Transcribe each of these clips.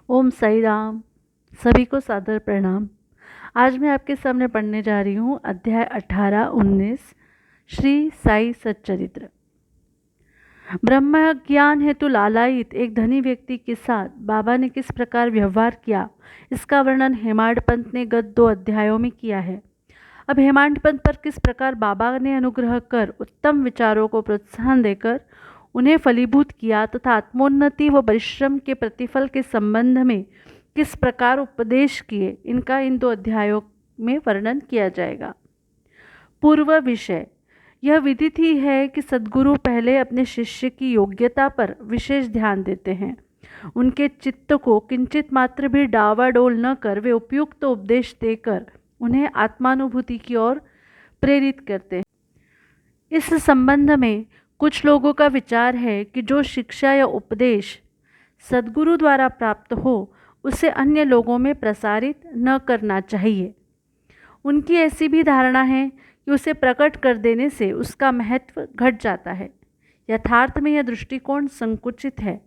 ओम साई राम। सभी को सादर प्रणाम। आज मैं आपके सामने पढ़ने जा रही हूँ अध्याय 18-19 श्री साई सच्चरित्र। ब्रह्म ज्ञान हेतु लालायित एक धनी व्यक्ति के साथ बाबा ने किस प्रकार व्यवहार किया, इसका वर्णन हेमाड पंत ने गत 2 अध्यायों में किया है। अब हेमाड पंत पर किस प्रकार बाबा ने अनुग्रह कर उत्तम विचारों को प्रोत्साहन देकर उन्हें फलीभूत किया तथा आत्मोन्नति व परिश्रम के प्रतिफल के संबंध में किस प्रकार उपदेश किए, इनका इन 2 अध्यायों में वर्णन किया जाएगा। पूर्व विषय। यह विदित ही है कि सद्गुरु पहले अपने शिष्य की योग्यता पर विशेष ध्यान देते हैं। उनके चित्त को किंचित मात्र भी डावाडोल न कर वे उपयुक्त उपदेश देकर उन्हें आत्मानुभूति की ओर प्रेरित करते हैं। इस संबंध में कुछ लोगों का विचार है कि जो शिक्षा या उपदेश सद्गुरु द्वारा प्राप्त हो उसे अन्य लोगों में प्रसारित न करना चाहिए। उनकी ऐसी भी धारणा है कि उसे प्रकट कर देने से उसका महत्व घट जाता है। यथार्थ में यह दृष्टिकोण संकुचित है।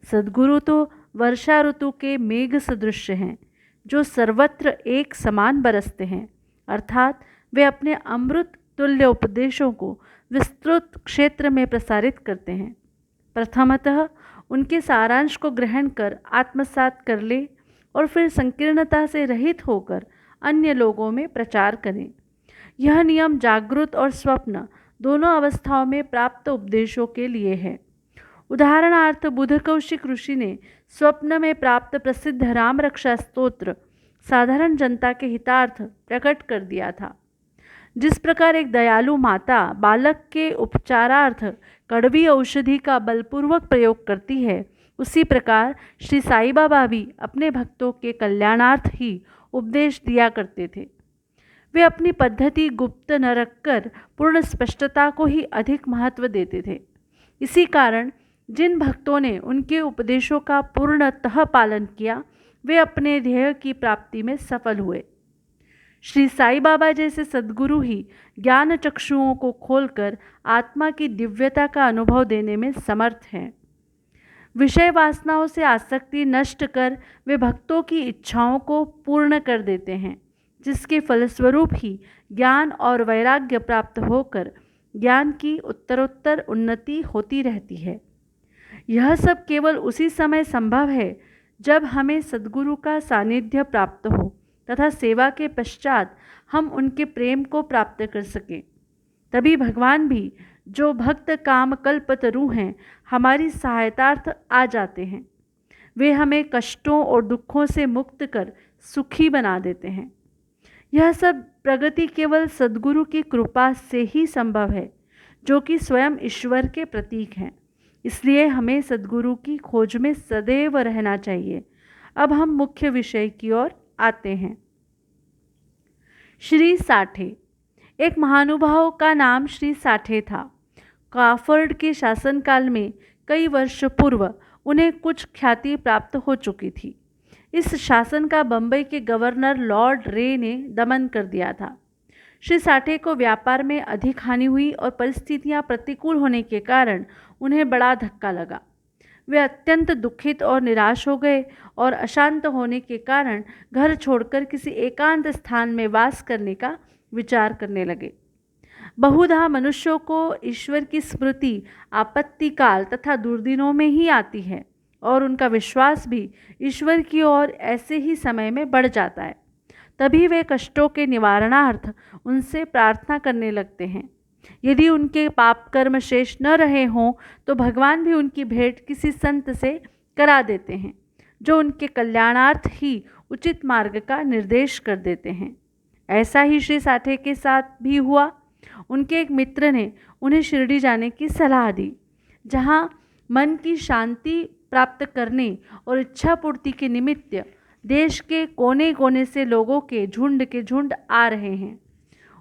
सद्गुरु तो वर्षा ऋतु के मेघ सदृश हैं, जो सर्वत्र एक समान बरसते हैं, अर्थात वे अपने अमृत तुल्य उपदेशों को विस्तृत क्षेत्र में प्रसारित करते हैं। प्रथमतः उनके सारांश को ग्रहण कर आत्मसात कर ले और फिर संकीर्णता से रहित होकर अन्य लोगों में प्रचार करें। यह नियम जागृत और स्वप्न दोनों अवस्थाओं में प्राप्त उपदेशों के लिए है। उदाहरणार्थ बुध कौशिक ऋषि ने स्वप्न में प्राप्त प्रसिद्ध राम रक्षा स्तोत्र साधारण जनता के हितार्थ प्रकट कर दिया था। जिस प्रकार एक दयालु माता बालक के उपचारार्थ कड़वी औषधि का बलपूर्वक प्रयोग करती है, उसी प्रकार श्री साईं बाबा भी अपने भक्तों के कल्याणार्थ ही उपदेश दिया करते थे। वे अपनी पद्धति गुप्त न रखकर पूर्ण स्पष्टता को ही अधिक महत्व देते थे। इसी कारण जिन भक्तों ने उनके उपदेशों का पूर्णतः पालन किया, वे अपने ध्येय की प्राप्ति में सफल हुए। श्री साईं बाबा जैसे सद्गुरु ही ज्ञान चक्षुओं को खोलकर आत्मा की दिव्यता का अनुभव देने में समर्थ हैं। विषय वासनाओं से आसक्ति नष्ट कर वे भक्तों की इच्छाओं को पूर्ण कर देते हैं, जिसके फलस्वरूप ही ज्ञान और वैराग्य प्राप्त होकर ज्ञान की उत्तरोत्तर उन्नति होती रहती है। यह सब केवल उसी समय संभव है जब हमें सद्गुरु का सानिध्य प्राप्त हो तथा सेवा के पश्चात हम उनके प्रेम को प्राप्त कर सकें। तभी भगवान भी, जो भक्त काम कल्पतरु हैं, हमारी सहायतार्थ आ जाते हैं। वे हमें कष्टों और दुखों से मुक्त कर सुखी बना देते हैं। यह सब प्रगति केवल सद्गुरु की कृपा से ही संभव है, जो कि स्वयं ईश्वर के प्रतीक हैं। इसलिए हमें सद्गुरु की खोज में सदैव रहना चाहिए। अब हम मुख्य विषय की ओर आते हैं। श्री साठे। एक महानुभाव का नाम श्री साठे था। काफर्ड के शासनकाल में कई वर्ष पूर्व उन्हें कुछ ख्याति प्राप्त हो चुकी थी। इस शासन का बम्बई के गवर्नर लॉर्ड रे ने दमन कर दिया था। श्री साठे को व्यापार में अधिक हानि हुई और परिस्थितियां प्रतिकूल होने के कारण उन्हें बड़ा धक्का लगा। वे अत्यंत दुखित और निराश हो गए और अशांत होने के कारण घर छोड़कर किसी एकांत स्थान में वास करने का विचार करने लगे। बहुधा मनुष्यों को ईश्वर की स्मृति आपत्ति काल तथा दुर्दिनों में ही आती है और उनका विश्वास भी ईश्वर की ओर ऐसे ही समय में बढ़ जाता है। तभी वे कष्टों के निवारणार्थ उनसे प्रार्थना करने लगते हैं। यदि उनके पाप कर्म शेष न रहे हों तो भगवान भी उनकी भेंट किसी संत से करा देते हैं, जो उनके कल्याणार्थ ही उचित मार्ग का निर्देश कर देते हैं। ऐसा ही श्री साठे के साथ भी हुआ। उनके एक मित्र ने उन्हें शिरडी जाने की सलाह दी, जहाँ मन की शांति प्राप्त करने और इच्छा पूर्ति के निमित्त देश के कोने कोने से लोगों के झुंड आ रहे हैं।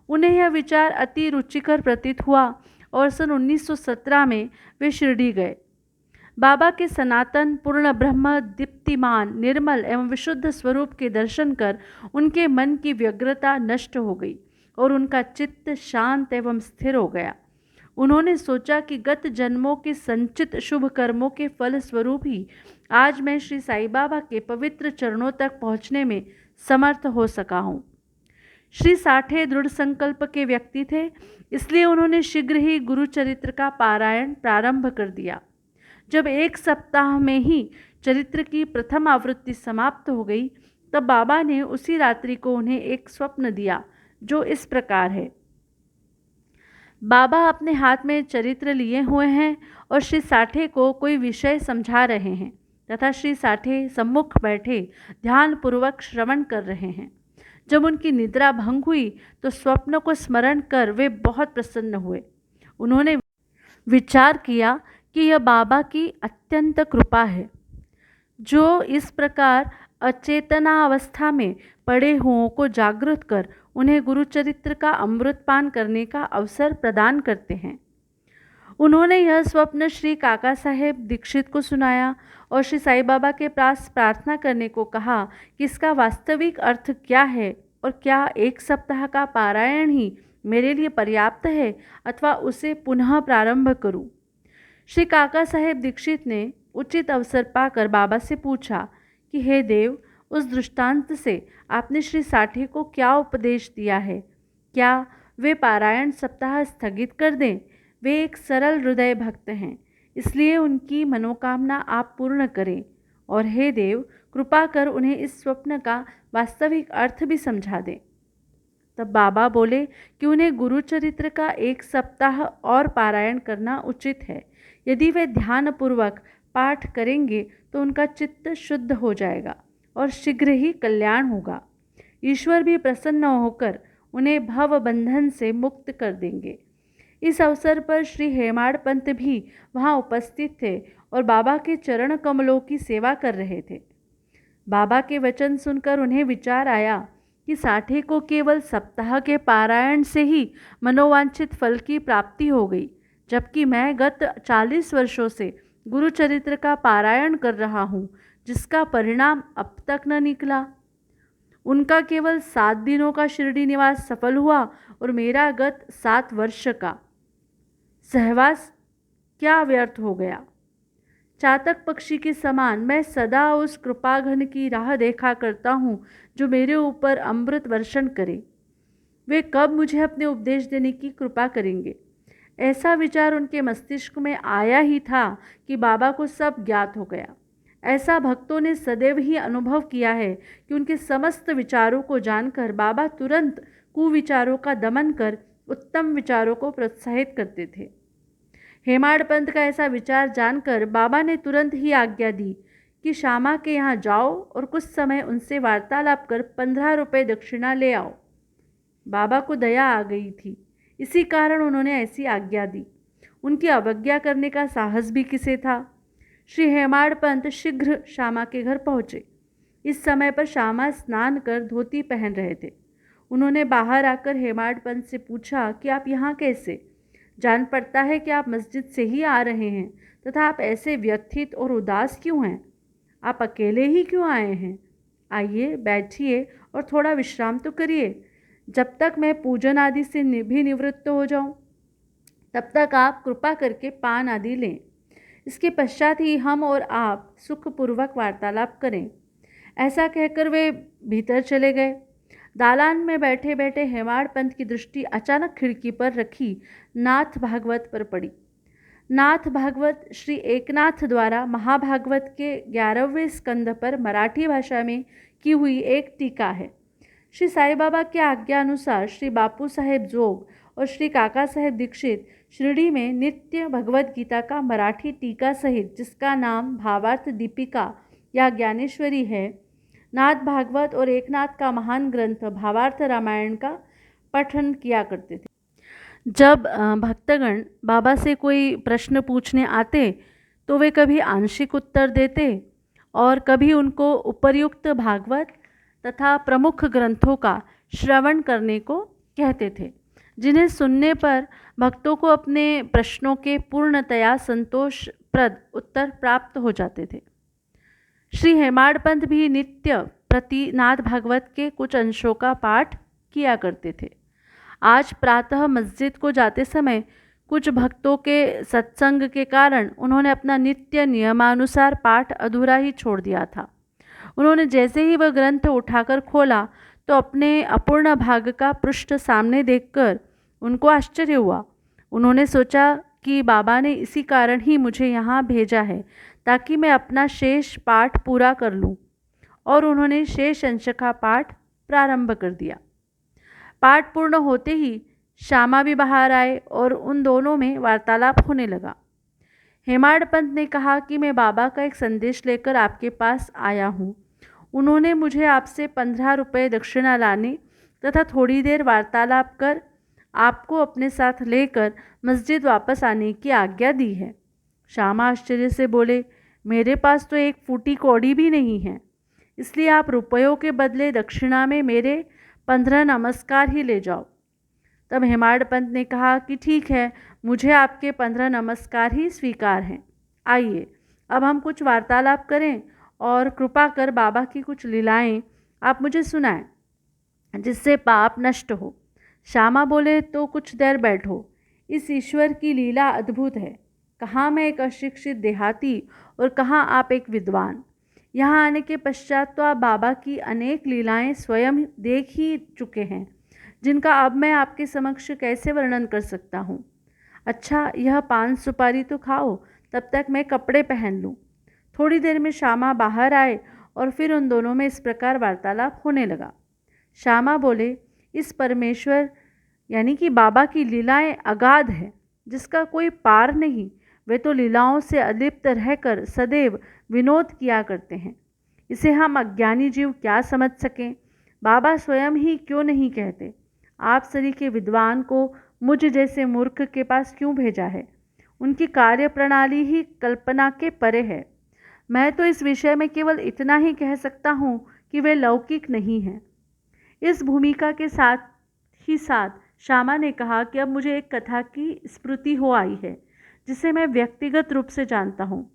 उन्हें यह विचार अति रुचिकर प्रतीत हुआ और सन 1917 में वे शिरडी गए। बाबा के सनातन पूर्ण ब्रह्म दीप्तिमान निर्मल एवं विशुद्ध स्वरूप के दर्शन कर उनके मन की व्यग्रता नष्ट हो गई और उनका चित्त शांत एवं स्थिर हो गया। उन्होंने सोचा कि गत जन्मों के संचित शुभ कर्मों के फल स्वरूप ही आज मैं श्री साईं बाबा के पवित्र चरणों तक पहुंचने में समर्थ हो सका हूँ। श्री साठे दृढ़ संकल्प के व्यक्ति थे, इसलिए उन्होंने शीघ्र ही गुरु चरित्र का पारायण प्रारंभ कर दिया। जब एक सप्ताह में ही चरित्र की प्रथम आवृत्ति समाप्त हो गई, तब बाबा ने उसी रात्रि को उन्हें एक स्वप्न दिया जो इस प्रकार है। बाबा अपने हाथ में चरित्र लिए हुए हैं और श्री साठे को कोई विषय समझा रहे हैं तथा श्री साठे सम्मुख बैठे ध्यानपूर्वक श्रवण कर रहे हैं। जब उनकी निद्रा भंग हुई तो स्वप्न को स्मरण कर वे बहुत प्रसन्न हुए। उन्होंने विचार किया कि यह बाबा की अत्यंत कृपा है जो इस प्रकार अचेतनावस्था में पड़े हुओं को जागृत कर उन्हें गुरुचरित्र का अमृतपान करने का अवसर प्रदान करते हैं। उन्होंने यह स्वप्न श्री काका साहेब दीक्षित को सुनाया और श्री साईं बाबा के पास प्रार्थना करने को कहा कि इसका वास्तविक अर्थ क्या है और क्या एक सप्ताह का पारायण ही मेरे लिए पर्याप्त है अथवा उसे पुनः प्रारंभ करूं। श्री काका साहेब दीक्षित ने उचित अवसर पाकर बाबा से पूछा कि हे देव, उस दृष्टांत से आपने श्री साठे को क्या उपदेश दिया है? क्या वे पारायण सप्ताह स्थगित कर दें? वे एक सरल हृदय भक्त हैं, इसलिए उनकी मनोकामना आप पूर्ण करें। और हे देव, कृपा कर उन्हें इस स्वप्न का वास्तविक अर्थ भी समझा दें। तब बाबा बोले कि उन्हें गुरुचरित्र का एक सप्ताह और पारायण करना उचित है। यदि वे ध्यानपूर्वक पाठ करेंगे तो उनका चित्त शुद्ध हो जाएगा और शीघ्र ही कल्याण होगा। ईश्वर भी प्रसन्न होकर उन्हें भव बंधन से मुक्त कर देंगे। इस अवसर पर श्री हेमाड़ पंत भी वहाँ उपस्थित थे और बाबा के चरण कमलों की सेवा कर रहे थे। बाबा के वचन सुनकर उन्हें विचार आया कि साठे को केवल सप्ताह के पारायण से ही मनोवांछित फल की प्राप्ति हो गई, जबकि मैं गत 40 वर्षों से गुरुचरित्र का पारायण कर रहा हूँ, जिसका परिणाम अब तक न निकला। उनका केवल 7 दिनों का शिरडी निवास सफल हुआ और मेरा गत 7 वर्ष का सहवास क्या व्यर्थ हो गया। चातक पक्षी के समान मैं सदा उस कृपाघन की राह देखा करता हूँ जो मेरे ऊपर अमृत वर्षण करे। वे कब मुझे अपने उपदेश देने की कृपा करेंगे? ऐसा विचार उनके मस्तिष्क में आया ही था कि बाबा को सब ज्ञात हो गया। ऐसा भक्तों ने सदैव ही अनुभव किया है कि उनके समस्त विचारों को जानकर बाबा तुरंत कुविचारों का दमन कर उत्तम विचारों को प्रोत्साहित करते थे। हेमाड़ पंत का ऐसा विचार जानकर बाबा ने तुरंत ही आज्ञा दी कि श्यामा के यहाँ जाओ और कुछ समय उनसे वार्तालाप कर 15 रुपये दक्षिणा ले आओ। बाबा को दया आ गई थी, इसी कारण उन्होंने ऐसी आज्ञा दी। उनकी अवज्ञा करने का साहस भी किसे था। श्री हेमाड़ पंत शीघ्र श्यामा के घर पहुँचे। इस समय पर श्यामा स्नान कर धोती पहन रहे थे। उन्होंने बाहर आकर हेमाड़ पंत से पूछा कि आप यहाँ कैसे? जान पड़ता है कि आप मस्जिद से ही आ रहे हैं, तथा आप ऐसे व्यथित और उदास क्यों हैं? आप अकेले ही क्यों आए हैं? आइए, बैठिए और थोड़ा विश्राम तो करिए, जब तक मैं पूजन आदि से भी निवृत्त हो जाऊं। तब तक आप कृपा करके पान आदि लें। इसके पश्चात ही हम और आप सुखपूर्वक वार्तालाप करें। ऐसा कहकर वे भीतर चले गए। दालान में बैठे बैठे हेमाड़ पंत की दृष्टि अचानक खिड़की पर रखी नाथ भागवत पर पड़ी। नाथ भागवत श्री एकनाथ द्वारा महाभागवत के 11वें स्कंद पर मराठी भाषा में की हुई एक टीका है। श्री साईं बाबा के आज्ञा अनुसार श्री बापू साहेब जोग और श्री काका साहेब दीक्षित शिरडी में नित्य भगवत गीता का मराठी टीका सहित, जिसका नाम भावार्थ दीपिका या ज्ञानेश्वरी है, नाथ भागवत और एकनाथ का महान ग्रंथ भावार्थ रामायण का पठन किया करते थे। जब भक्तगण बाबा से कोई प्रश्न पूछने आते तो वे कभी आंशिक उत्तर देते और कभी उनको उपर्युक्त भागवत तथा प्रमुख ग्रंथों का श्रवण करने को कहते थे, जिन्हें सुनने पर भक्तों को अपने प्रश्नों के पूर्णतया संतोषप्रद उत्तर प्राप्त हो जाते थे। श्री हेमाड़ पंत भी नित्य प्रति नाथ भागवत के कुछ अंशों का पाठ किया करते थे। आज प्रातः मस्जिद को जाते समय कुछ भक्तों के सत्संग के कारण उन्होंने अपना नित्य नियमानुसार पाठ अधूरा ही छोड़ दिया था। उन्होंने जैसे ही वह ग्रंथ उठाकर खोला तो अपने अपूर्ण भाग का पृष्ठ सामने देखकर उनको आश्चर्य हुआ। उन्होंने सोचा कि बाबा ने इसी कारण ही मुझे यहाँ भेजा है ताकि मैं अपना शेष पाठ पूरा कर लूँ, और उन्होंने शेष अंश का पाठ प्रारंभ कर दिया। पाठ पूर्ण होते ही श्यामा भी बाहर आए और उन दोनों में वार्तालाप होने लगा। हेमाड पंत ने कहा कि मैं बाबा का एक संदेश लेकर आपके पास आया हूँ। उन्होंने मुझे आपसे 15 रुपये दक्षिणा लाने तथा थोड़ी देर वार्तालाप कर आपको अपने साथ लेकर मस्जिद वापस आने की आज्ञा दी है। श्यामा आश्चर्य से बोले, मेरे पास तो एक फूटी कौड़ी भी नहीं है, इसलिए आप रुपयों के बदले दक्षिणा में मेरे 15 नमस्कार ही ले जाओ। तब हेमाड पंत ने कहा कि ठीक है, मुझे आपके 15 नमस्कार ही स्वीकार हैं। आइए अब हम कुछ वार्तालाप करें और कृपा कर बाबा की कुछ लीलाएं आप मुझे सुनाएं जिससे पाप नष्ट हो। श्यामा बोले, तो कुछ देर बैठो। इस ईश्वर की लीला अद्भुत है। कहाँ मैं एक अशिक्षित देहाती और कहाँ आप एक विद्वान। यहाँ आने के पश्चात तो आप बाबा की अनेक लीलाएं स्वयं देख ही चुके हैं, जिनका अब मैं आपके समक्ष कैसे वर्णन कर सकता हूँ। अच्छा, यह पान सुपारी तो खाओ, तब तक मैं कपड़े पहन लूँ। थोड़ी देर में श्यामा बाहर आए और फिर उन दोनों में इस प्रकार वार्तालाप होने लगा। श्यामा बोले, इस परमेश्वर यानी कि बाबा की लीलाएं अगाध है, जिसका कोई पार नहीं। वे तो लीलाओं से अलिप्त रहकर सदैव विनोद किया करते हैं। इसे हम अज्ञानी जीव क्या समझ सकें। बाबा स्वयं ही क्यों नहीं कहते, आप सरीखे विद्वान को मुझ जैसे मूर्ख के पास क्यों भेजा है। उनकी कार्य प्रणाली ही कल्पना के परे है। मैं तो इस विषय में केवल इतना ही कह सकता हूँ कि वे लौकिक नहीं हैं। इस भूमिका के साथ ही साथ श्यामा ने कहा कि अब मुझे एक कथा की स्मृति हो आई है, जिसे मैं व्यक्तिगत रूप से जानता हूँ।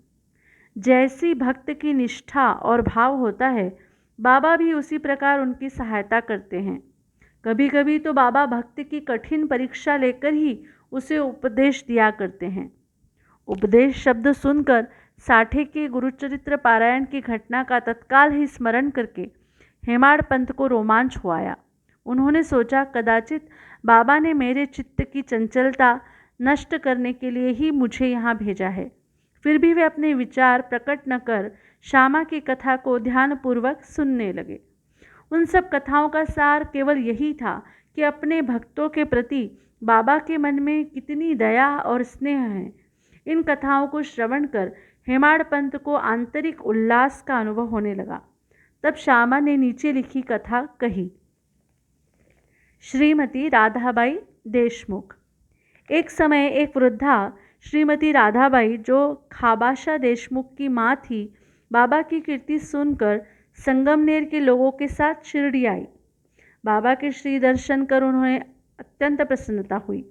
जैसी भक्त की निष्ठा और भाव होता है, बाबा भी उसी प्रकार उनकी सहायता करते हैं। कभी कभी तो बाबा भक्त की कठिन परीक्षा लेकर ही उसे उपदेश दिया करते हैं। उपदेश शब्द सुनकर साठे के गुरुचरित्र पारायण की घटना का तत्काल ही स्मरण करके हेमाड पंत को रोमांच हो आया। उन्होंने सोचा, कदाचित बाबा ने मेरे चित्त की चंचलता नष्ट करने के लिए ही मुझे यहाँ भेजा है। फिर भी वे अपने विचार प्रकट न कर श्यामा की कथा को ध्यानपूर्वक सुनने लगे। उन सब कथाओं का सार केवल यही था कि अपने भक्तों के प्रति बाबा के मन में कितनी दया और स्नेह है। इन कथाओं को श्रवण कर हेमाड पंत को आंतरिक उल्लास का अनुभव होने लगा। तब श्यामा ने नीचे लिखी कथा कही। श्रीमती राधाबाई देशमुख। एक समय एक वृद्धा श्रीमती राधाबाई, जो खाबाशा देशमुख की माँ थी, बाबा की कीर्ति सुनकर संगमनेर के लोगों के साथ शिरडी आई। बाबा के श्री दर्शन कर उन्हें अत्यंत प्रसन्नता हुई।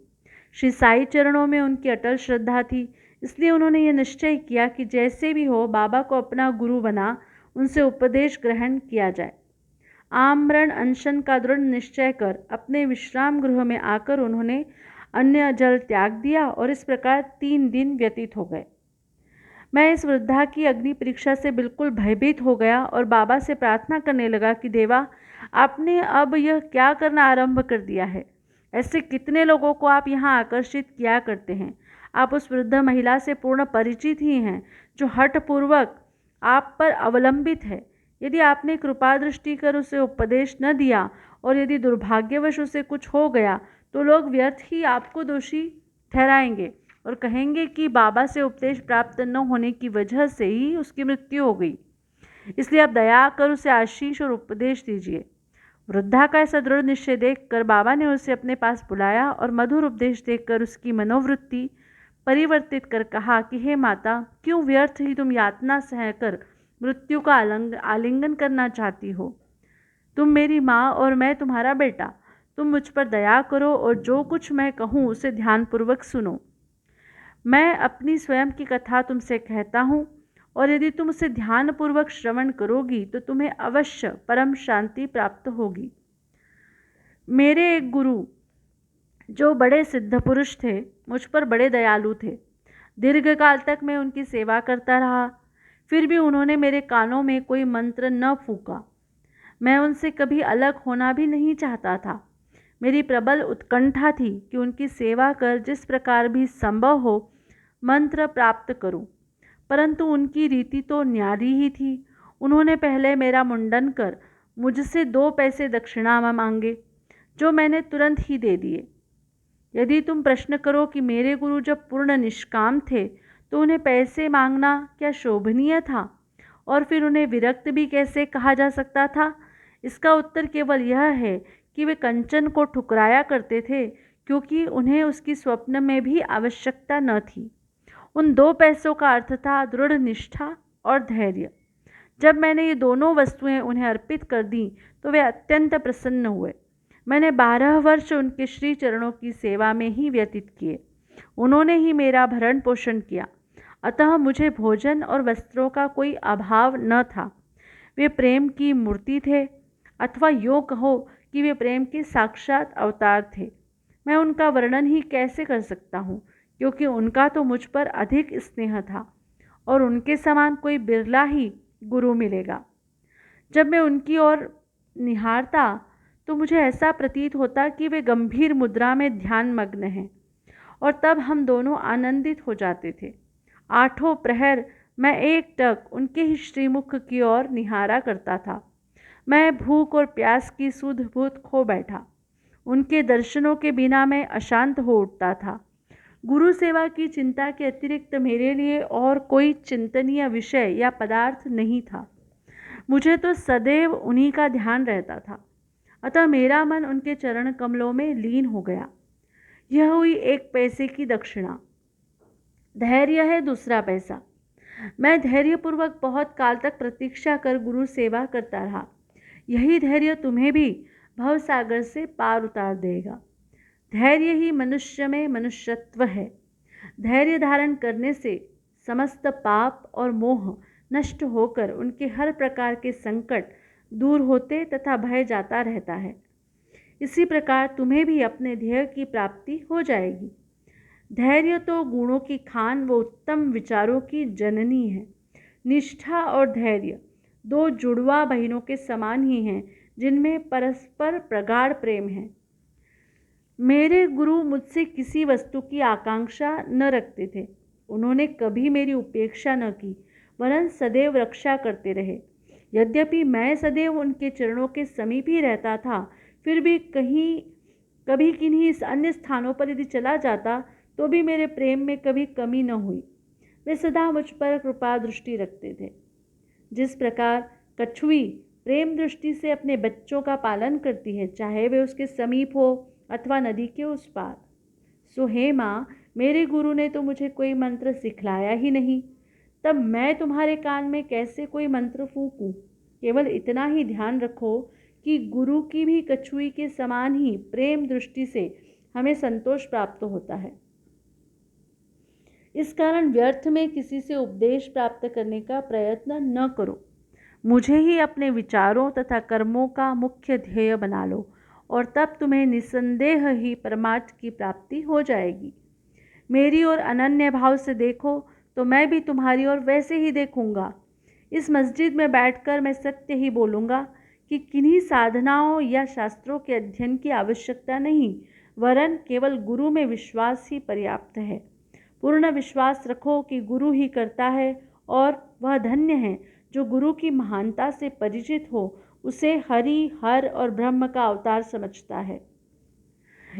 श्री साई चरणों में उनकी अटल श्रद्धा थी, इसलिए उन्होंने ये निश्चय किया कि जैसे भी हो बाबा को अपना गुरु बना उनसे उपदेश ग्रहण किया जाए। आमरण अनशन का दृढ़ निश्चय कर अपने विश्राम गृह में आकर उन्होंने अन्य जल त्याग दिया और इस प्रकार 3 दिन व्यतीत हो गए। मैं इस वृद्धा की अग्नि परीक्षा से बिल्कुल भयभीत हो गया और बाबा से प्रार्थना करने लगा कि देवा, आपने अब यह क्या करना आरंभ कर दिया है। ऐसे कितने लोगों को आप यहाँ आकर्षित किया करते हैं। आप उस वृद्ध महिला से पूर्ण परिचित ही हैं, जो हठपूर्वक आप पर अवलंबित है। यदि आपने कृपा दृष्टि कर उसे उपदेश न दिया और यदि दुर्भाग्यवश उसे कुछ हो गया तो लोग व्यर्थ ही आपको दोषी ठहराएंगे और कहेंगे कि बाबा से उपदेश प्राप्त न होने की वजह से ही उसकी मृत्यु हो गई। इसलिए आप दया कर उसे आशीष और उपदेश दीजिए। वृद्धा का ऐसा दृढ़ निश्चय देखकर बाबा ने उसे अपने पास बुलाया और मधुर उपदेश देकर उसकी मनोवृत्ति परिवर्तित कर कहा कि हे माता, क्यों व्यर्थ ही तुम यातना सहकर मृत्यु का आलिंगन करना चाहती हो। तुम मेरी माँ और मैं तुम्हारा बेटा। तुम मुझ पर दया करो और जो कुछ मैं कहूँ उसे ध्यानपूर्वक सुनो। मैं अपनी स्वयं की कथा तुमसे कहता हूँ और यदि तुम उसे ध्यानपूर्वक श्रवण करोगी तो तुम्हें अवश्य परम शांति प्राप्त होगी। मेरे एक गुरु जो बड़े सिद्ध पुरुष थे, मुझ पर बड़े दयालु थे। दीर्घकाल तक मैं उनकी सेवा करता रहा, फिर भी उन्होंने मेरे कानों में कोई मंत्र न फूंका। मैं उनसे कभी अलग होना भी नहीं चाहता था। मेरी प्रबल उत्कंठा थी कि उनकी सेवा कर जिस प्रकार भी संभव हो मंत्र प्राप्त करूं, परंतु उनकी रीति तो न्यारी ही थी। उन्होंने पहले मेरा मुंडन कर मुझसे 2 पैसे दक्षिणा में मांगे, जो मैंने तुरंत ही दे दिए। यदि तुम प्रश्न करो कि मेरे गुरु जब पूर्ण निष्काम थे तो उन्हें पैसे मांगना क्या शोभनीय था, और फिर उन्हें विरक्त भी कैसे कहा जा सकता था, इसका उत्तर केवल यह है कि वे कंचन को ठुकराया करते थे, क्योंकि उन्हें उसकी स्वप्न में भी आवश्यकता न थी। उन 2 पैसों का अर्थ था दृढ़ निष्ठा और धैर्य। जब मैंने ये दोनों वस्तुएं उन्हें अर्पित कर दी तो वे अत्यंत प्रसन्न हुए। मैंने 12 वर्ष उनके श्री चरणों की सेवा में ही व्यतीत किए। उन्होंने ही मेरा भरण पोषण किया, अतः मुझे भोजन और वस्त्रों का कोई अभाव न था। वे प्रेम की मूर्ति थे, अथवा यूँ कहो कि वे प्रेम के साक्षात अवतार थे। मैं उनका वर्णन ही कैसे कर सकता हूँ, क्योंकि उनका तो मुझ पर अधिक स्नेह था, और उनके समान कोई बिरला ही गुरु मिलेगा। जब मैं उनकी ओर निहारता तो मुझे ऐसा प्रतीत होता कि वे गंभीर मुद्रा में ध्यान मग्न हैं, और तब हम दोनों आनंदित हो जाते थे। 8 प्रहर मैं एकटक उनके ही श्रीमुख की ओर निहारा करता था। मैं भूख और प्यास की सुध बुध खो बैठा। उनके दर्शनों के बिना मैं अशांत हो उठता था। गुरु सेवा की चिंता के अतिरिक्त मेरे लिए और कोई चिंतनीय विषय या पदार्थ नहीं था। मुझे तो सदैव उन्हीं का ध्यान रहता था, अतः मेरा मन उनके चरण कमलों में लीन हो गया। यह हुई 1 पैसे की दक्षिणा। धैर्य है दूसरा पैसा। मैं धैर्यपूर्वक बहुत काल तक प्रतीक्षा कर गुरु सेवा करता रहा। यही धैर्य तुम्हें भी भवसागर से पार उतार देगा। धैर्य ही मनुष्य में मनुष्यत्व है। धैर्य धारण करने से समस्त पाप और मोह नष्ट होकर उनके हर प्रकार के संकट दूर होते तथा भय जाता रहता है। इसी प्रकार तुम्हें भी अपने ध्येय की प्राप्ति हो जाएगी। धैर्य तो गुणों की खान व उत्तम विचारों की जननी है। निष्ठा और धैर्य 2 जुड़वा बहनों के समान ही हैं, जिनमें परस्पर प्रगाढ़ प्रेम है। मेरे गुरु मुझसे किसी वस्तु की आकांक्षा न रखते थे। उन्होंने कभी मेरी उपेक्षा न की, वरन सदैव रक्षा करते रहे। यद्यपि मैं सदैव उनके चरणों के समीप ही रहता था, फिर भी कभी किन्हीं अन्य स्थानों पर यदि चला जाता तो भी मेरे प्रेम में कभी कमी न हुई। वे सदा मुझ पर कृपा दृष्टि रखते थे। जिस प्रकार कछुई प्रेम दृष्टि से अपने बच्चों का पालन करती है, चाहे वे उसके समीप हो अथवा नदी के उस पार, सो हे माँ, मेरे गुरु ने तो मुझे कोई मंत्र सिखलाया ही नहीं, तब मैं तुम्हारे कान में कैसे कोई मंत्र फूंकूं। केवल इतना ही ध्यान रखो कि गुरु की भी कछुई के समान ही प्रेम दृष्टि से हमें संतोष प्राप्त होता है। इस कारण व्यर्थ में किसी से उपदेश प्राप्त करने का प्रयत्न न करो। मुझे ही अपने विचारों तथा कर्मों का मुख्य ध्येय बना लो, और तब तुम्हें निसंदेह ही परमार्थ की प्राप्ति हो जाएगी। मेरी ओर अनन्य भाव से देखो तो मैं भी तुम्हारी ओर वैसे ही देखूंगा। इस मस्जिद में बैठकर मैं सत्य ही बोलूँगा कि किन्हीं साधनाओं या शास्त्रों के अध्ययन की आवश्यकता नहीं, वरन केवल गुरु में विश्वास ही पर्याप्त है। पूर्ण विश्वास रखो कि गुरु ही करता है, और वह धन्य है जो गुरु की महानता से परिचित हो, उसे हरि, हर और ब्रह्म का अवतार समझता है।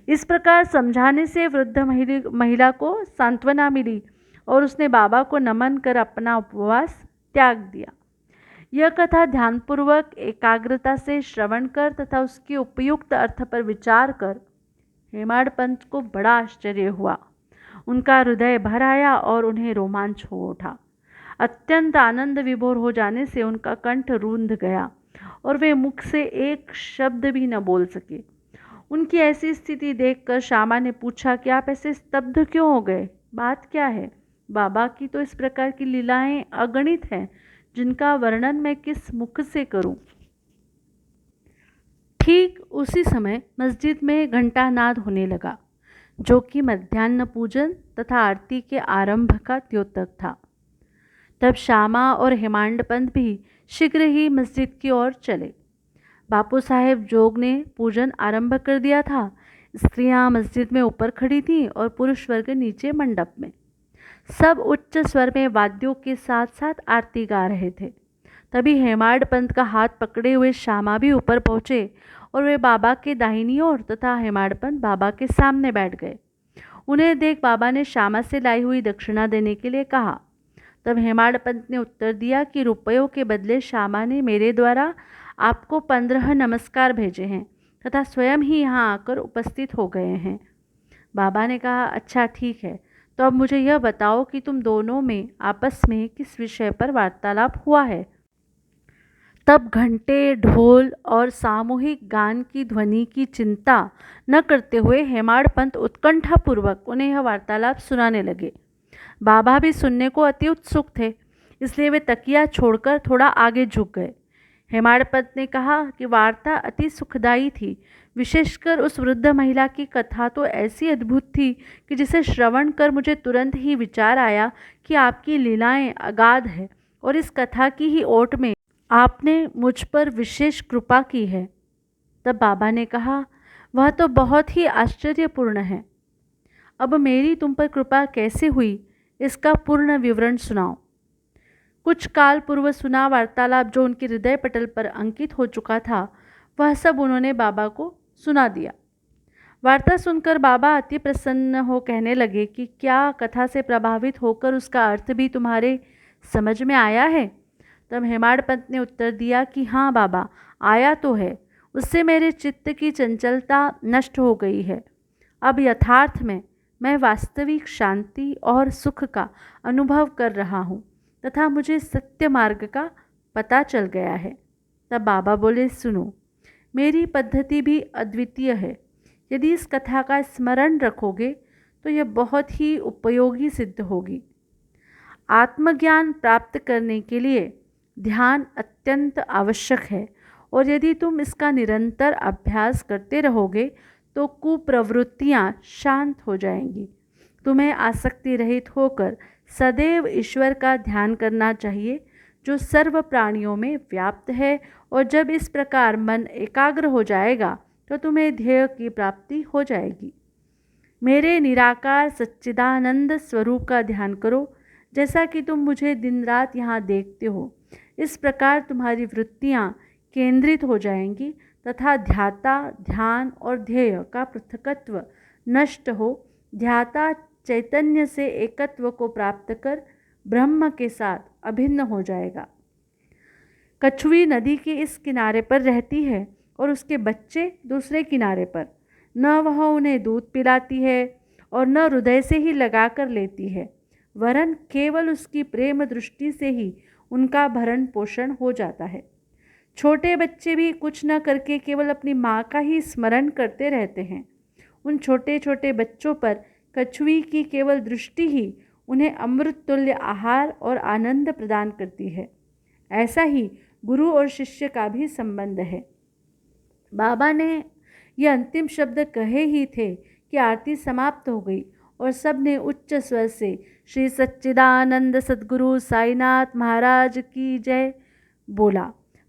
इस प्रकार समझाने से वृद्ध महिला को सांत्वना मिली, और उसने बाबा को नमन कर अपना उपवास त्याग दिया। यह कथा ध्यानपूर्वक एकाग्रता से श्रवण कर तथा उसके उपयुक्त अर्थ पर विचार कर हेमाड पंत को बड़ा आश्चर्य हुआ। उनका हृदय भर आया और उन्हें रोमांच हो उठा। अत्यंत आनंद विभोर हो जाने से उनका कंठ रूंध गया और वे मुख से एक शब्द भी न बोल सके। उनकी ऐसी स्थिति देखकर श्यामा ने पूछा कि आप ऐसे स्तब्ध क्यों हो गए, बात क्या है? बाबा की तो इस प्रकार की लीलाएं अगणित हैं, जिनका वर्णन मैं किस मुख से करूं। ठीक उसी समय मस्जिद में घंटानाद होने लगा। जो कि मध्याह्न पूजन तथा आरती के आरंभ का द्योतक था। तब श्यामा और हेमांड पंत भी शीघ्र ही मस्जिद की ओर चले। बापू साहेब जोग ने पूजन आरंभ कर दिया था। स्त्रियां मस्जिद में ऊपर खड़ी थीं और पुरुष वर्ग नीचे मंडप में। सब उच्च स्वर में वाद्यों के साथ साथ आरती गा रहे थे। तभी हेमाड पंत का हाथ पकड़े हुए श्यामा भी ऊपर पहुंचे और वे बाबा के दाहिनी ओर तथा हेमाड पंत बाबा के सामने बैठ गए। उन्हें देख बाबा ने श्यामा से लाई हुई दक्षिणा देने के लिए कहा। तब हेमाड पंत ने उत्तर दिया कि रुपयों के बदले श्यामा ने मेरे द्वारा आपको 15 नमस्कार भेजे हैं तथा स्वयं ही यहाँ आकर उपस्थित हो गए हैं। बाबा ने कहा, अच्छा ठीक है, तो अब मुझे यह बताओ कि तुम दोनों में आपस में किस विषय पर वार्तालाप हुआ है। तब घंटे, ढोल और सामूहिक गान की ध्वनि की चिंता न करते हुए हेमाड पंत उत्कंठापूर्वक उन्हें यह वार्तालाप सुनाने लगे। बाबा भी सुनने को अति उत्सुक थे, इसलिए वे तकिया छोड़कर थोड़ा आगे झुक गए। हेमाड पंत ने कहा कि वार्ता अति सुखदायी थी। विशेषकर उस वृद्ध महिला की कथा तो ऐसी अद्भुत थी कि जिसे श्रवण कर मुझे तुरंत ही विचार आया कि आपकी लीलाएं अगाध है और इस कथा की ही ओट में आपने मुझ पर विशेष कृपा की है। तब बाबा ने कहा, वह तो बहुत ही आश्चर्यपूर्ण है। अब मेरी तुम पर कृपा कैसे हुई, इसका पूर्ण विवरण सुनाओ। कुछ काल पूर्व सुना वार्तालाप जो उनके हृदय पटल पर अंकित हो चुका था, वह सब उन्होंने बाबा को सुना दिया। वार्ता सुनकर बाबा अति प्रसन्न हो कहने लगे कि क्या कथा से प्रभावित होकर उसका अर्थ भी तुम्हारे समझ में आया है। तब हेमाड पंत ने उत्तर दिया कि हाँ बाबा, आया तो है। उससे मेरे चित्त की चंचलता नष्ट हो गई है। अब यथार्थ में मैं वास्तविक शांति और सुख का अनुभव कर रहा हूँ तथा मुझे सत्य मार्ग का पता चल गया है। तब बाबा बोले, सुनो, मेरी पद्धति भी अद्वितीय है। यदि इस कथा का स्मरण रखोगे तो यह बहुत ही उपयोगी सिद्ध होगी। आत्मज्ञान प्राप्त करने के लिए ध्यान अत्यंत आवश्यक है और यदि तुम इसका निरंतर अभ्यास करते रहोगे तो कुप्रवृत्तियाँ शांत हो जाएंगी। तुम्हें आसक्ति रहित होकर सदैव ईश्वर का ध्यान करना चाहिए जो सर्व प्राणियों में व्याप्त है, और जब इस प्रकार मन एकाग्र हो जाएगा तो तुम्हें ध्येय की प्राप्ति हो जाएगी। मेरे निराकार सच्चिदानंद स्वरूप का ध्यान करो, जैसा कि तुम मुझे दिन रात यहाँ देखते हो। इस प्रकार तुम्हारी वृत्तियाँ केंद्रित हो जाएंगी तथा ध्याता, ध्यान और ध्येय का पृथकत्व नष्ट हो ध्याता चैतन्य से एकत्व को प्राप्त कर ब्रह्म के साथ अभिन्न हो जाएगा। कछुई नदी के इस किनारे पर रहती है और उसके बच्चे दूसरे किनारे पर। न वह उन्हें दूध पिलाती है और न हृदय से ही लगा कर लेती है, वरन केवल उसकी प्रेम दृष्टि से ही उनका भरण पोषण हो जाता है। छोटे बच्चे भी कुछ न करके केवल अपनी माँ का ही स्मरण करते रहते हैं। उन छोटे छोटे बच्चों पर कछुई की केवल दृष्टि ही उन्हें अमृत तुल्य आहार और आनंद प्रदान करती है। ऐसा ही गुरु और शिष्य का भी संबंध है। बाबा ने यह अंतिम शब्द कहे ही थे कि आरती समाप्त हो गई और सब ने उच्च स्वर से श्री सच्चिदानंद सद्गुरु साईनाथ महाराज की जय बोला।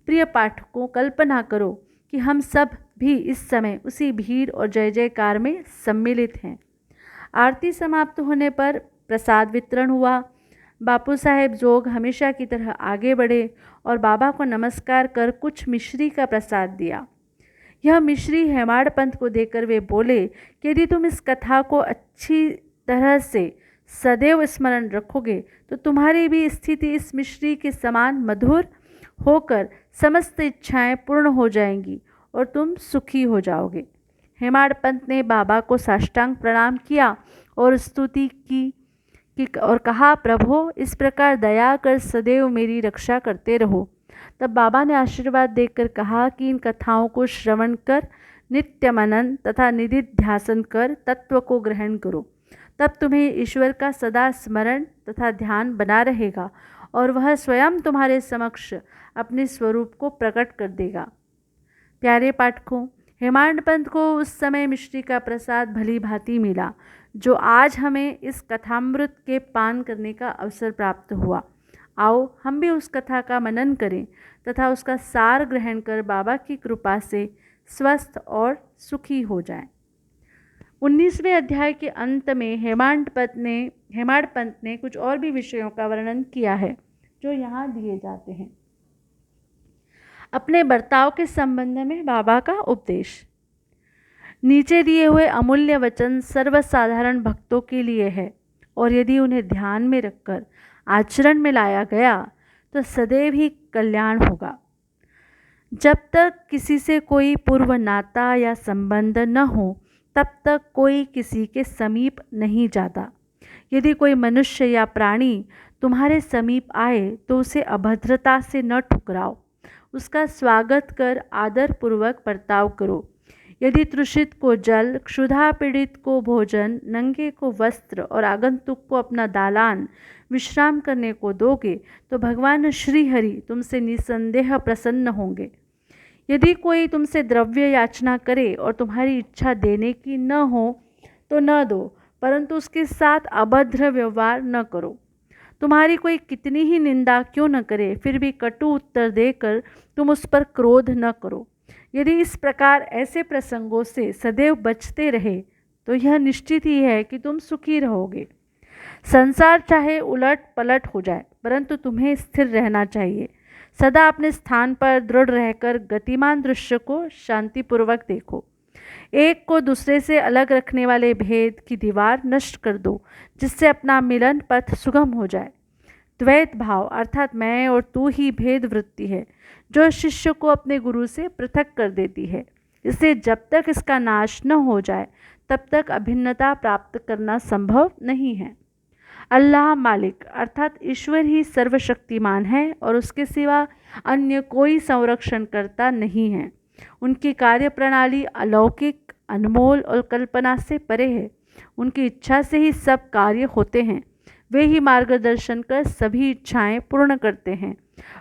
प्रिय पाठकों, कल्पना करो कि हम सब भी इस समय उसी भीड़ और जय जयकार में सम्मिलित हैं। आरती समाप्त होने पर प्रसाद वितरण हुआ। बापू साहेब जोग हमेशा की तरह आगे बढ़े और बाबा को नमस्कार कर कुछ मिश्री का प्रसाद दिया। यह मिश्री हेमाड पंत को देकर वे बोले कि यदि तुम इस कथा को अच्छी तरह से सदैव स्मरण रखोगे तो तुम्हारी भी स्थिति इस मिश्री के समान मधुर होकर समस्त इच्छाएं पूर्ण हो जाएंगी और तुम सुखी हो जाओगे। हेमाड पंत ने बाबा को साष्टांग प्रणाम किया और स्तुति की और कहा, प्रभो, इस प्रकार दया कर सदैव मेरी रक्षा करते रहो। तब बाबा ने आशीर्वाद देकर कहा कि इन कथाओं को श्रवण कर नित्य मनन तथा निधिध्यासन कर तत्व को ग्रहण करो। तब तुम्हें ईश्वर का सदा स्मरण तथा ध्यान बना रहेगा और वह स्वयं तुम्हारे समक्ष अपने स्वरूप को प्रकट कर देगा। प्यारे पाठकों, हेमाड पंत को उस समय मिश्री का प्रसाद भली भांति मिला, जो आज हमें इस कथामृत के पान करने का अवसर प्राप्त हुआ। आओ हम भी उस कथा का मनन करें तथा उसका सार ग्रहण कर बाबा की कृपा से स्वस्थ और सुखी हो जाएं। 19वें अध्याय के अंत में हेमाड पंत ने कुछ और भी विषयों का वर्णन किया है, जो यहाँ दिए जाते हैं। अपने बर्ताव के संबंध में बाबा का उपदेश। नीचे दिए हुए अमूल्य वचन सर्वसाधारण भक्तों के लिए है, और यदि उन्हें ध्यान में रखकर आचरण में लाया गया तो सदैव ही कल्याण होगा। जब तक किसी से कोई पूर्व नाता या संबंध न हो, तब तक कोई किसी के समीप नहीं जाता। यदि कोई मनुष्य या प्राणी तुम्हारे समीप आए तो उसे अभद्रता से न ठुकराओ, उसका स्वागत कर आदर पूर्वक बर्ताव करो। यदि तृषित को जल, क्षुधा पीड़ित को भोजन, नंगे को वस्त्र और आगंतुक को अपना दालान विश्राम करने को दोगे तो भगवान श्री हरि तुमसे निसंदेह प्रसन्न होंगे। यदि कोई तुमसे द्रव्य याचना करे और तुम्हारी इच्छा देने की न हो तो न दो, परंतु उसके साथ अभद्र व्यवहार न करो। तुम्हारी कोई कितनी ही निंदा क्यों न करे, फिर भी कटु उत्तर देकर तुम उस पर क्रोध न करो। यदि इस प्रकार ऐसे प्रसंगों से सदैव बचते रहे तो यह निश्चित ही है कि तुम सुखी रहोगे। संसार चाहे उलट पलट हो जाए, परंतु तुम्हें स्थिर रहना चाहिए। सदा अपने स्थान पर दृढ़ रहकर गतिमान दृश्य को शांतिपूर्वक देखो। एक को दूसरे से अलग रखने वाले भेद की दीवार नष्ट कर दो, जिससे अपना मिलन पथ सुगम हो जाए। द्वैत भाव अर्थात मैं और तू ही भेद वृत्ति है, जो शिष्य को अपने गुरु से पृथक कर देती है। इसलिए जब तक इसका नाश न हो जाए तब तक अभिन्नता प्राप्त करना संभव नहीं है। अल्लाह मालिक अर्थात ईश्वर ही सर्वशक्तिमान है और उसके सिवा अन्य कोई संरक्षण करता नहीं है। उनकी कार्य प्रणाली अलौकिक, अनमोल और कल्पना से परे है। उनकी इच्छा से ही सब कार्य होते हैं। वे ही मार्गदर्शन कर सभी इच्छाएं पूर्ण करते हैं।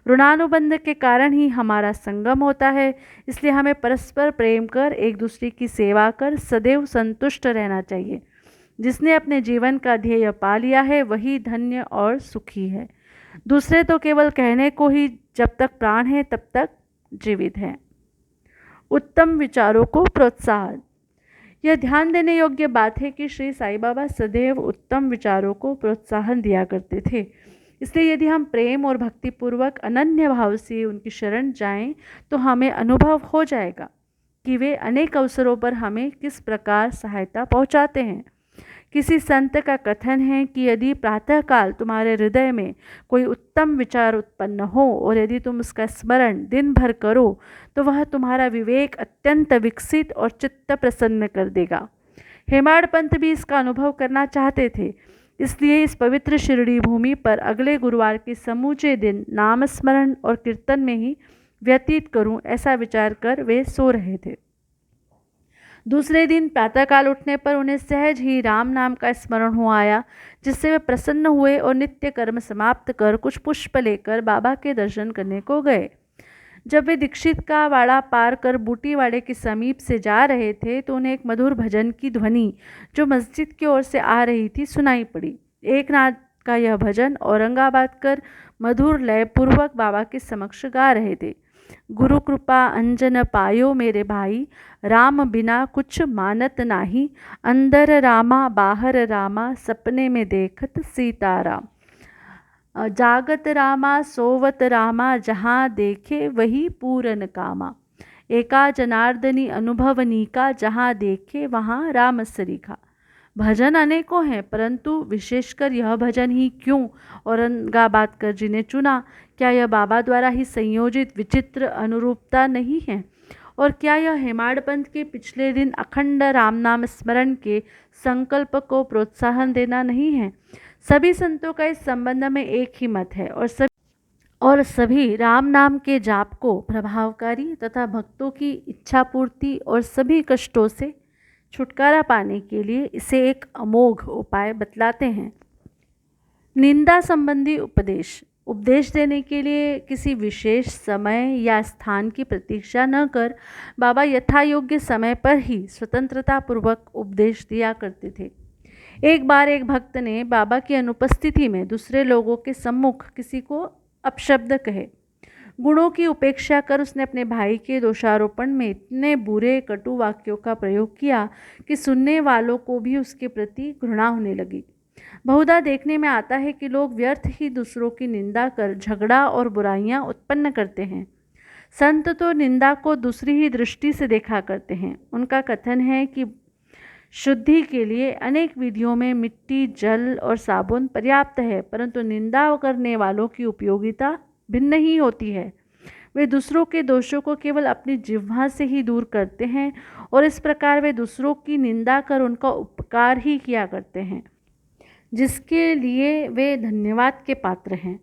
ऋणानुबंध के कारण ही हमारा संगम होता है, इसलिए हमें परस्पर प्रेम कर एक दूसरे की सेवा कर सदैव संतुष्ट रहना चाहिए। जिसने अपने जीवन का ध्येय पा लिया है वही धन्य और सुखी है। दूसरे तो केवल कहने को ही जब तक प्राण है तब तक जीवित हैं। उत्तम विचारों को प्रोत्साहन। यह ध्यान देने योग्य बात है कि श्री साईं बाबा सदैव उत्तम विचारों को प्रोत्साहन दिया करते थे। इसलिए यदि हम प्रेम और भक्तिपूर्वक अनन्य भाव से उनकी शरण जाएं तो हमें अनुभव हो जाएगा कि वे अनेक अवसरों पर हमें किस प्रकार सहायता पहुंचाते हैं। किसी संत का कथन है कि यदि प्रातःकाल तुम्हारे हृदय में कोई उत्तम विचार उत्पन्न हो और यदि तुम उसका स्मरण दिन भर करो तो वह तुम्हारा विवेक अत्यंत विकसित और चित्त प्रसन्न कर देगा। हेमाड पंत भी इसका अनुभव करना चाहते थे, इसलिए इस पवित्र शिरडी भूमि पर अगले गुरुवार के समूचे दिन नाम स्मरण और कीर्तन में ही व्यतीत करूं, ऐसा विचार कर वे सो रहे थे। दूसरे दिन प्रातःकाल उठने पर उन्हें सहज ही राम नाम का स्मरण हो आया, जिससे वे प्रसन्न हुए और नित्य कर्म समाप्त कर कुछ पुष्प लेकर बाबा के दर्शन करने को गए। जब वे दीक्षित का वाड़ा पार कर बूटी वाड़े के समीप से जा रहे थे तो उन्हें एक मधुर भजन की ध्वनि जो मस्जिद की ओर से आ रही थी सुनाई पड़ी। एक नाथ का यह भजन औरंगाबाद कर मधुर लयपूर्वक बाबा के समक्ष गा रहे थे। गुरु कृपा अंजन पायो मेरे भाई, राम बिना कुछ मानत नाही, अंदर रामा बाहर रामा, सपने में देखत सीताराम। जागत रामा सोवत रामा, जहाँ देखे वही पूरन कामा। एका जनार्दनी अनुभवनी का, जहाँ देखे वहाँ राम सरीखा। भजन अनेकों हैं, परंतु विशेषकर यह भजन ही क्यों औरंगाबाद कर जी ने चुना? क्या यह बाबा द्वारा ही संयोजित विचित्र अनुरूपता नहीं है? और क्या यह हेमाड पंत के पिछले दिन अखंड राम नाम स्मरण के संकल्प को प्रोत्साहन देना नहीं है? सभी संतों का इस संबंध में एक ही मत है और सभी राम नाम के जाप को प्रभावकारी तथा भक्तों की इच्छा पूर्ति और सभी कष्टों से छुटकारा पाने के लिए इसे एक अमोघ उपाय बतलाते हैं। निंदा संबंधी उपदेश। उपदेश देने के लिए किसी विशेष समय या स्थान की प्रतीक्षा न कर बाबा यथायोग्य समय पर ही स्वतंत्रता पूर्वक उपदेश दिया करते थे। एक बार एक भक्त ने बाबा की अनुपस्थिति में दूसरे लोगों के सम्मुख किसी को अपशब्द कहे। गुणों की उपेक्षा कर उसने अपने भाई के दोषारोपण में इतने बुरे कटु वाक्यों का प्रयोग किया कि सुनने वालों को भी उसके प्रति घृणा होने लगी। बहुधा देखने में आता है कि लोग व्यर्थ ही दूसरों की निंदा कर झगड़ा और बुराइयां उत्पन्न करते हैं। संत तो निंदा को दूसरी ही दृष्टि से देखा करते हैं। उनका कथन है कि शुद्धि के लिए अनेक विधियों में मिट्टी, जल और साबुन पर्याप्त है, परंतु निंदा करने वालों की उपयोगिता भिन्न ही होती है। वे दूसरों के दोषों को केवल अपनी जिह्वा से ही दूर करते हैं और इस प्रकार वे दूसरों की निंदा कर उनका उपकार ही किया करते हैं, जिसके लिए वे धन्यवाद के पात्र हैं।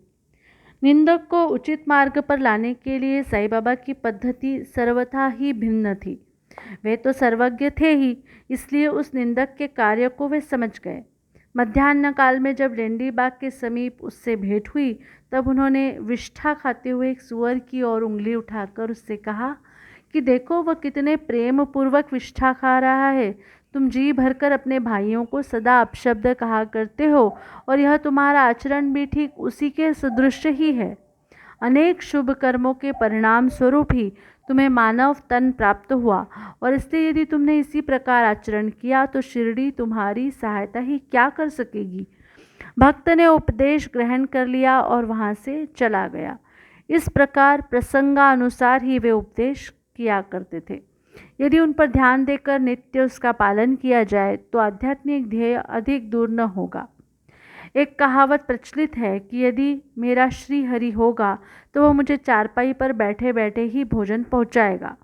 निंदक को उचित मार्ग पर लाने के लिए साईं बाबा की पद्धति सर्वथा ही भिन्न थी। वे तो सर्वज्ञ थे ही, इसलिए उस निंदक के कार्य को वे समझ गए। मध्याह्न काल में जब डेंडी बाग के समीप उससे भेंट हुई, तब उन्होंने विष्ठा खाते हुए एक सुअर की ओर उंगली उठाकर उससे कहा कि देखो वह कितने प्रेम पूर्वक विष्ठा खा रहा है। तुम जी भरकर अपने भाइयों को सदा अपशब्द कहा करते हो और यह तुम्हारा आचरण भी ठीक उसी के सदृश ही है। अनेक शुभ कर्मों के परिणाम स्वरूप ही तुम्हें मानव तन प्राप्त हुआ और इसलिए यदि तुमने इसी प्रकार आचरण किया तो शिरडी तुम्हारी सहायता ही क्या कर सकेगी। भक्त ने उपदेश ग्रहण कर लिया और वहाँ से चला गया। इस प्रकार प्रसंगानुसार ही वे उपदेश किया करते थे। यदि उन पर ध्यान देकर नित्य उसका पालन किया जाए तो आध्यात्मिक ध्येय अधिक दूर न होगा। एक कहावत प्रचलित है कि यदि मेरा श्री हरि होगा तो वह मुझे चारपाई पर बैठे बैठे ही भोजन पहुंचाएगा।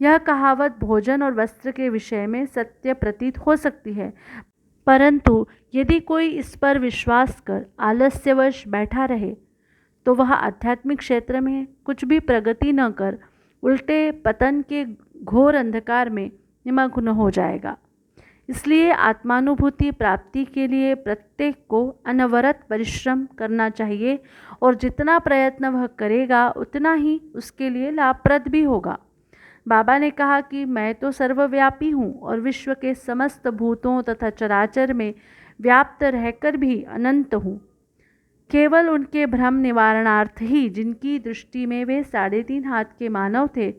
यह कहावत भोजन और वस्त्र के विषय में सत्य प्रतीत हो सकती है, परंतु यदि कोई इस पर विश्वास कर आलस्यवश बैठा रहे तो वह आध्यात्मिक क्षेत्र में कुछ भी प्रगति न कर उल्टे पतन के घोर अंधकार में निमग्न हो जाएगा। इसलिए आत्मानुभूति प्राप्ति के लिए प्रत्येक को अनवरत परिश्रम करना चाहिए और जितना प्रयत्न वह करेगा उतना ही उसके लिए लाभप्रद भी होगा। बाबा ने कहा कि मैं तो सर्वव्यापी हूँ और विश्व के समस्त भूतों तथा चराचर में व्याप्त रहकर भी अनंत हूँ। केवल उनके भ्रम निवारणार्थ ही जिनकी दृष्टि में वे 3.5 हाथ के मानव थे,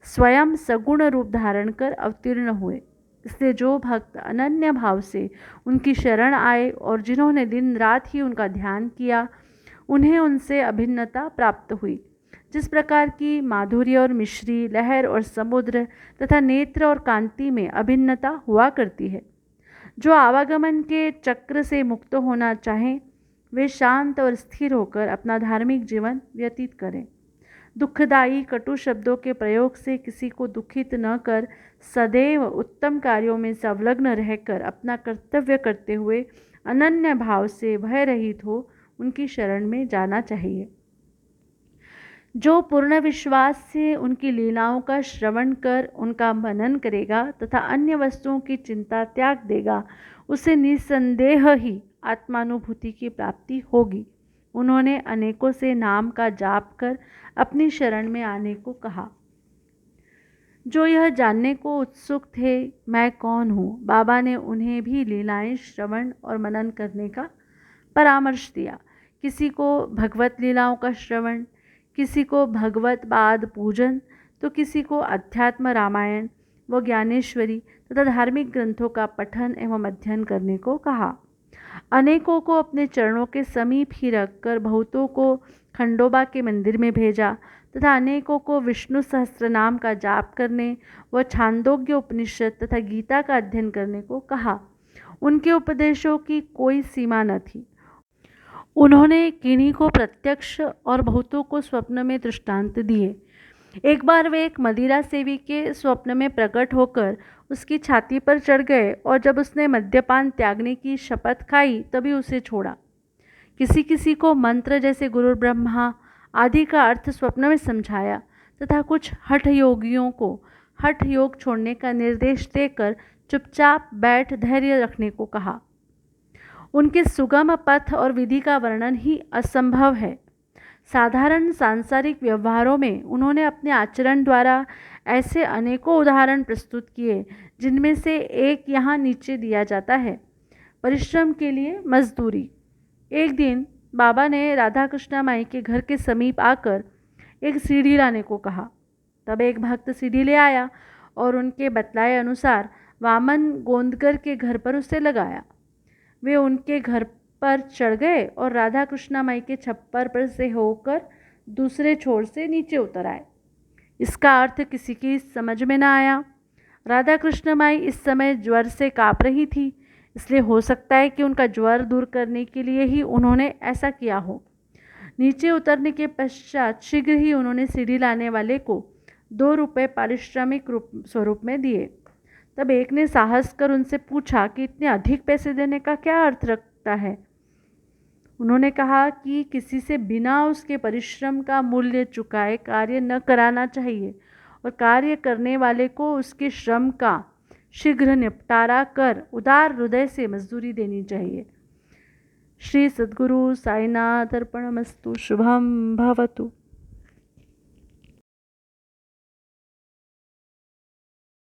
स्वयं सगुण रूप धारण कर अवतीर्ण हुए। इसलिए जो भक्त अनन्य भाव से उनकी शरण आए और जिन्होंने दिन रात ही उनका ध्यान किया, उन्हें उनसे अभिन्नता प्राप्त हुई। जिस प्रकार की माधुर्य और मिश्री, लहर और समुद्र तथा नेत्र और कांति में अभिन्नता हुआ करती है। जो आवागमन के चक्र से मुक्त होना चाहें, वे शांत और स्थिर होकर अपना धार्मिक जीवन व्यतीत करें। दुखदायी कटु शब्दों के प्रयोग से किसी को दुखित न कर सदैव उत्तम कार्यों में संलग्न रहकर अपना कर्तव्य करते हुए अनन्य भाव से भय रहित हो उनकी शरण में जाना चाहिए। जो पूर्ण विश्वास से उनकी लीलाओं का श्रवण कर उनका मनन करेगा तथा अन्य वस्तुओं की चिंता त्याग देगा, उसे निसंदेह ही आत्मानुभूति की प्राप्ति होगी। उन्होंने अनेकों से नाम का जाप कर अपनी शरण में आने को कहा। जो यह जानने को उत्सुक थे मैं कौन हूँ, बाबा ने उन्हें भी लीलाएं श्रवण और मनन करने का परामर्श दिया। किसी को भगवत लीलाओं का श्रवण, किसी को भगवत पाद पूजन, तो किसी को अध्यात्म रामायण व ज्ञानेश्वरी तथा धार्मिक ग्रंथों का पठन एवं अध्ययन करने को कहा। अनेकों को अपने चरणों के समीप ही रखकर बहुतों को खंडोबा के मंदिर में भेजा तथा अनेकों को विष्णु सहस्त्रनाम का जाप करने व छांदोग्य उपनिषद तथा गीता का अध्ययन करने को कहा। उनके उपदेशों की कोई सीमा न थी। उन्होंने किन्हीं को प्रत्यक्ष और बहुतों को स्वप्न में दृष्टांत दिए। एक बार वे एक मदिरा सेवी के स्वप्न में प्रकट होकर उसकी छाती पर चढ़ गए और जब उसने मद्यपान त्यागने की शपथ खाई तभी उसे छोड़ा। किसी किसी को मंत्र जैसे गुरु ब्रह्मा आदि का अर्थ स्वप्न में समझाया तथा कुछ हठ योगियों को हठ योग छोड़ने का निर्देश देकर चुपचाप बैठ धैर्य रखने को कहा। उनके सुगम पथ और विधि का वर्णन ही असंभव है। साधारण सांसारिक व्यवहारों में उन्होंने अपने आचरण द्वारा ऐसे अनेकों उदाहरण प्रस्तुत किए, जिनमें से एक यहाँ नीचे दिया जाता है। परिश्रम के लिए मजदूरी। एक दिन बाबा ने राधा कृष्णा माई के घर के समीप आकर एक सीढ़ी लाने को कहा। तब एक भक्त सीढ़ी ले आया और उनके बतलाए अनुसार वामन गोंदकर के घर पर उसे लगाया। वे उनके घर पर चढ़ गए और राधा कृष्णा माई के छप्पर पर से होकर दूसरे छोर से नीचे उतर आए। इसका अर्थ किसी की समझ में न आया। राधा कृष्ण माई इस समय ज्वर से काँप रही थी, इसलिए हो सकता है कि उनका ज्वर दूर करने के लिए ही उन्होंने ऐसा किया हो। नीचे उतरने के पश्चात शीघ्र ही उन्होंने सीढ़ी लाने वाले को 2 रुपये पारिश्रमिक स्वरूप में दिए। तब एक ने साहस कर उनसे पूछा कि इतने अधिक पैसे देने का क्या अर्थ रखता है। उन्होंने कहा कि किसी से बिना उसके परिश्रम का मूल्य चुकाए कार्य न कराना चाहिए और कार्य करने वाले को उसके श्रम का शीघ्र निपटारा कर उदार हृदय से मजदूरी देनी चाहिए। श्री सद्गुरु साईनाथ अर्पणमस्तु। शुभम भवतु।